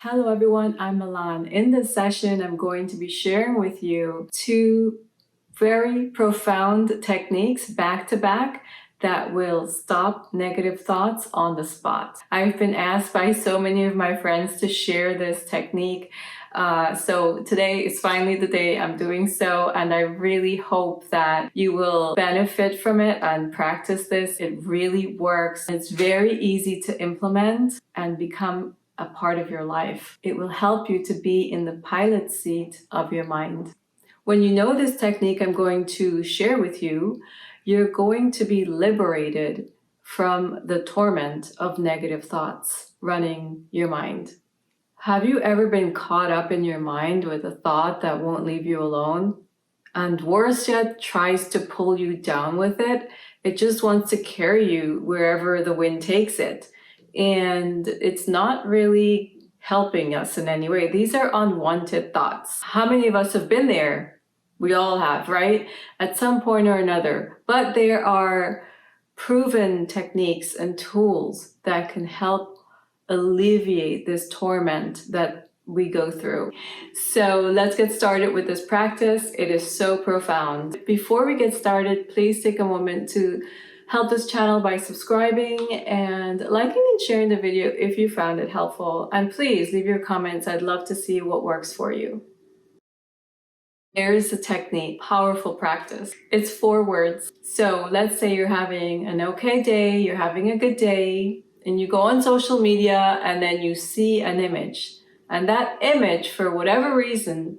Hello everyone, I'm Milan. In this session, I'm going to be sharing with you two very profound techniques back to back that will stop negative thoughts on the spot. I've been asked by so many of my friends to share this technique. So today is finally the day I'm doing so, and I really hope that you will benefit from it and practice this. It really works. It's very easy to implement and become a part of your life. It will help you to be in the pilot seat of your mind. When you know this technique I'm going to share with you, you're going to be liberated from the torment of negative thoughts running your mind. Have you ever been caught up in your mind with a thought that won't leave you alone? And worse yet, tries to pull you down with it. It just wants to carry you wherever the wind takes it. And it's not really helping us in any way. These are unwanted thoughts. How many of us have been there? We all have, right? At some point or another. But there are proven techniques and tools that can help alleviate this torment that we go through. So let's get started with this practice. It is so profound. Before we get started, please take a moment to help this channel by subscribing and liking and sharing the video if you found it helpful. And please leave your comments. I'd love to see what works for you. There's a technique, powerful practice. It's 4 words. So let's say you're having an okay day, you're having a good day, and you go on social media and then you see an image. And that image, for whatever reason,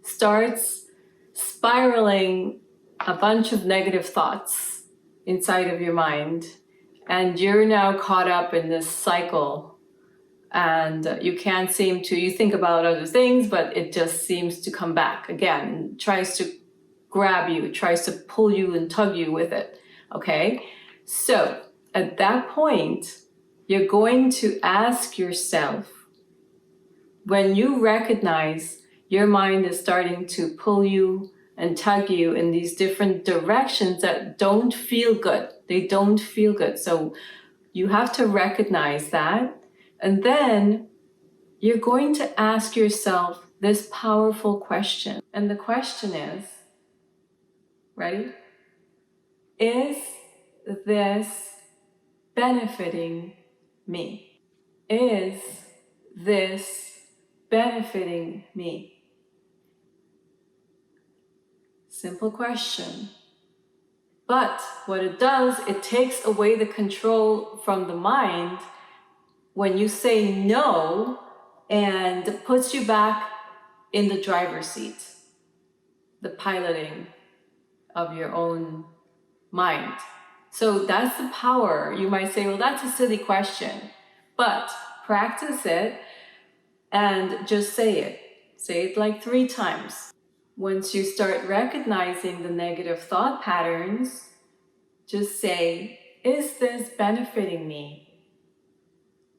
starts spiraling a bunch of negative thoughts inside of your mind. And you're now caught up in this cycle. And you can't seem to, you think about other things, but it just seems to come back again and tries to grab you, tries to pull you and tug you with it. Okay? So at that point, you're going to ask yourself, when you recognize your mind is starting to pull you and tug you in these different directions that don't feel good, they don't feel good. So you have to recognize that. And then you're going to ask yourself this powerful question. And the question is, ready? Is this benefiting me? Is this benefiting me? Simple question. But what it does, it takes away the control from the mind when you say no, and puts you back in the driver's seat, the piloting of your own mind. So that's the power. You might say, well, that's a silly question, but practice it and just say it. Say it like 3 times. Once you start recognizing the negative thought patterns, just say, is this benefiting me?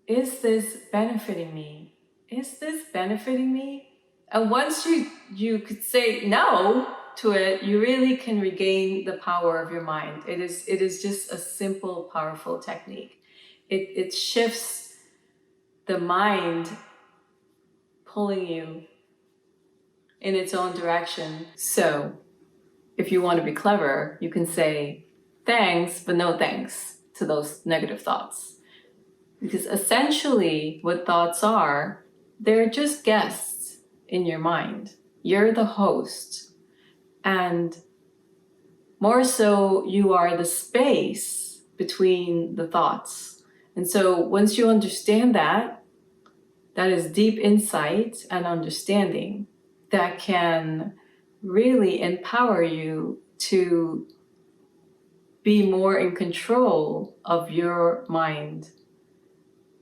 Is this benefiting me? Is this benefiting me? And once you could say no to it, you really can regain the power of your mind. It is just a simple, powerful technique. It shifts the mind, pulling you in its own direction. So if you want to be clever, you can say thanks, but no thanks to those negative thoughts. Because essentially what thoughts are, they're just guests in your mind. You're the host. And more so, you are the space between the thoughts. And so once you understand that, that is deep insight and understanding that can really empower you to be more in control of your mind,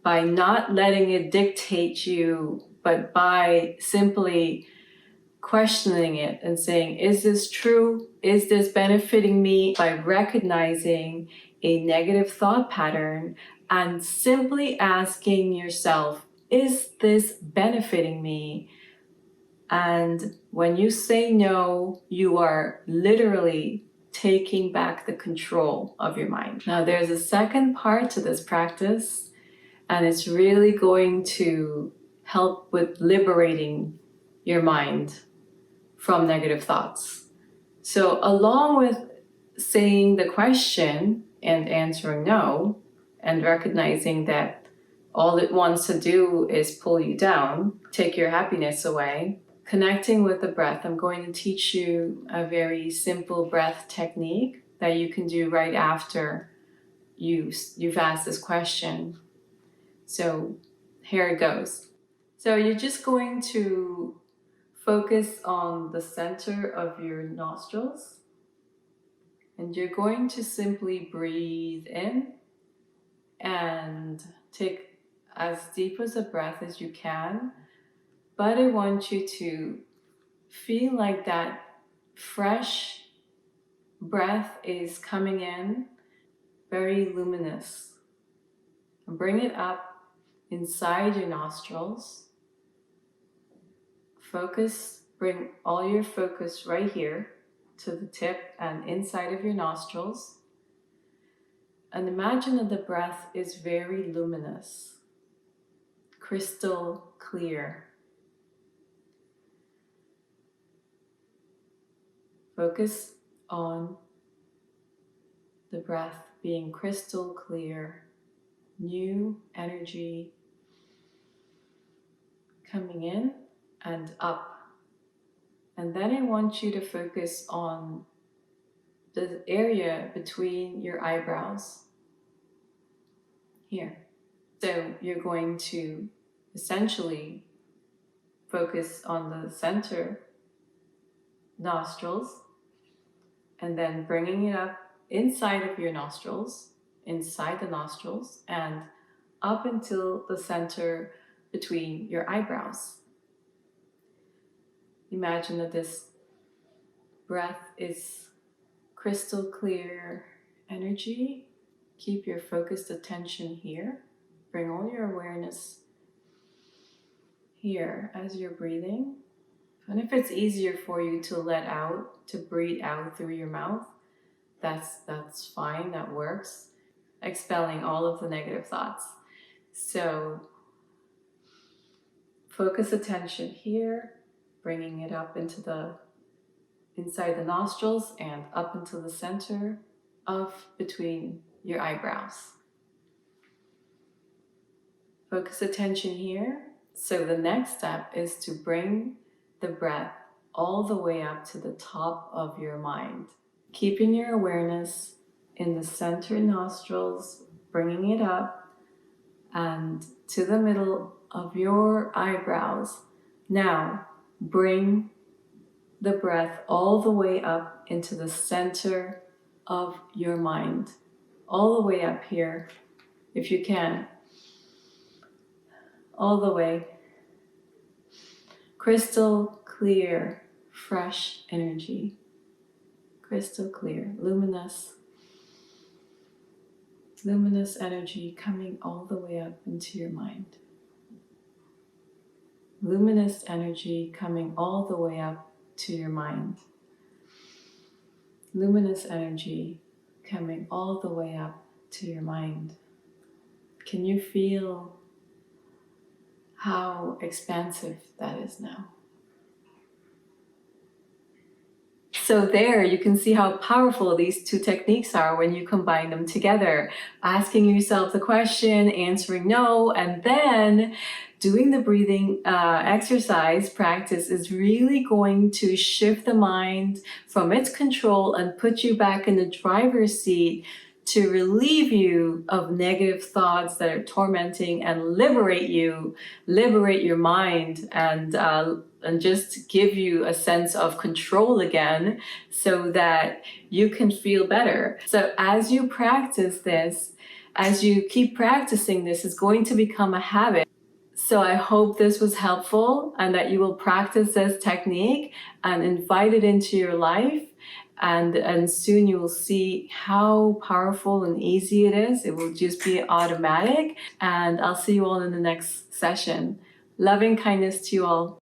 by not letting it dictate you, but by simply questioning it and saying, is this true? Is this benefiting me? By recognizing a negative thought pattern and simply asking yourself, is this benefiting me? And when you say no, you are literally taking back the control of your mind. Now, there's a second part to this practice, and it's really going to help with liberating your mind from negative thoughts. So along with saying the question and answering no, and recognizing that all it wants to do is pull you down, take your happiness away, connecting with the breath, I'm going to teach you a very simple breath technique that you can do right after you've asked this question. So here it goes. So you're just going to focus on the center of your nostrils, and you're going to simply breathe in and take as deep as a breath as you can. But I want you to feel like that fresh breath is coming in, very luminous. And bring it up inside your nostrils. Bring all your focus right here to the tip and inside of your nostrils. And imagine that the breath is very luminous, crystal clear. Focus on the breath being crystal clear, new energy coming in and up. And then I want you to focus on the area between your eyebrows here. So you're going to essentially focus on the center nostrils and then bringing it up inside of your nostrils, inside the nostrils, and up until the center between your eyebrows. Imagine that this breath is crystal clear energy. Keep your focused attention here. Bring all your awareness here as you're breathing. And if it's easier for you to let out, to breathe out through your mouth, that's fine, that works. Expelling all of the negative thoughts. So focus attention here, bringing it up into inside the nostrils and up into the center of between your eyebrows. Focus attention here. So the next step is to bring the breath all the way up to the top of your mind. Keeping your awareness in the center nostrils, bringing it up and to the middle of your eyebrows. Now, bring the breath all the way up into the center of your mind. All the way up here, if you can. All the way. Crystal clear, fresh energy. Crystal clear, luminous energy coming all the way up into your mind. Luminous energy coming all the way up to your mind. Luminous energy coming all the way up to your mind. Can you feel how expansive that is now? So there you can see how powerful these two techniques are when you combine them together. Asking yourself the question, answering no, and then doing the breathing exercise practice is really going to shift the mind from its control and put you back in the driver's seat to relieve you of negative thoughts that are tormenting and liberate your mind, and just give you a sense of control again so that you can feel better. So as you practice this, as you keep practicing this, it's going to become a habit. So I hope this was helpful and that you will practice this technique and invite it into your life. And soon you will see how powerful and easy it is. It will just be automatic. And I'll see you all in the next session. Loving kindness to you all.